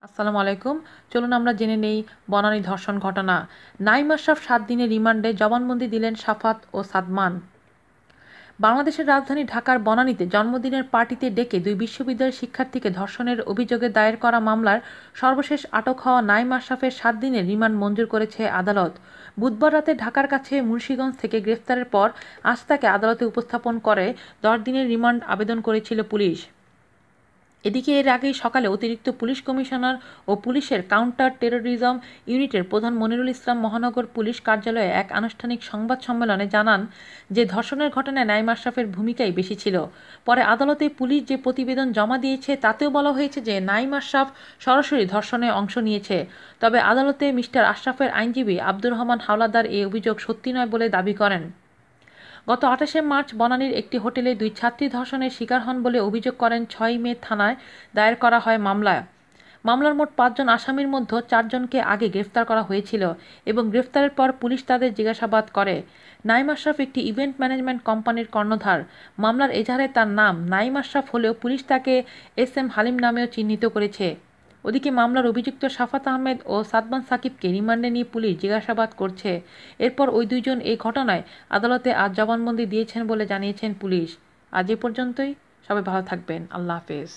আসসালামু আলাইকুম। চলুন আমরা জেনে নেই বনানী ধর্ষণ ঘটনা। নাঈম আশরাফ ৭ দিনের রিমান্ডে জবানবন্দি দিলেন সাফাত ও সাদমান। বাংলাদেশের রাজধানী ঢাকার বনানীতে জন্মদিনের পার্টিতে ডেকে দুই বিশ্ববিদ্যালয়ের শিক্ষার্থীকে ধর্ষণের অভিযোগে দায়ের করা মামলার সর্বশেষ আটক হওয়া নাঈম আশরাফের ৭ দিনের রিমান্ড মঞ্জুর করেছে আদালত। বুধবার রাতে ঢাকার কাছে মুন্সিগঞ্জ থেকে গ্রেফতারের পর আজ তাকে আদালতে উপস্থাপন করে ১০ দিনের রিমান্ড আবেদন করেছিল পুলিশ। এদিকে এর আগেই সকালে অতিরিক্ত পুলিশ কমিশনার ও পুলিশের কাউন্টার টেরোরিজম ইউনিটের প্রধান মনিরুল ইসলাম মহানগর পুলিশ কার্যালয়ে এক আনুষ্ঠানিক সংবাদ সম্মেলনে জানান যে ধর্ষণের ঘটনায় নাঈম আশরাফের ভূমিকাই বেশি ছিল। পরে আদালতে পুলিশ যে প্রতিবেদন জমা দিয়েছে তাতেও বলা হয়েছে যে নাঈম আশরাফ সরাসরি ধর্ষণে অংশ নিয়েছে। তবে আদালতে মিস্টার আশরাফের আইনজীবী আব্দুর রহমান হাওলাদার এই অভিযোগ সত্যি নয় বলে দাবি করেন। গত ২৮শে মার্চ বনানীর একটি হোটেলে দুই ছাত্রী ধর্ষণের শিকার হন বলে অভিযোগ করেন ৬ মে থানায় দায়ের করা হয় মামলার মোট ৫ জন আসামির মধ্যে ৪ জনকে আগে গ্রেফতার করা হয়েছিল এবং গ্রেফতারের পর পুলিশ তাদের জিজ্ঞাসাবাদ করে। নাঈম আশরাফ একটি ইভেন্ট ম্যানেজমেন্ট কোম্পানির কর্ণধার। মামলার এজাহারে তার নাম নাঈম আশরাফ হলেও পুলিশ তাকে এস.এম. হালিম নামেও চিহ্নিত করেছে। ওদিকে মামলার অভিযুক্ত সাফাত আহমেদ ও সাদমান সাকিবকে রিমান্ডে নিয়ে পুলিশ জিজ্ঞাসাবাদ করছে। এরপর ওই দুইজন এই ঘটনায় আদালতে আজ জবানবন্দি দিয়েছেন বলে জানিয়েছেন পুলিশ। আজ এ পর্যন্তই। সবাই ভালো থাকবেন। আল্লাহ হাফেজ।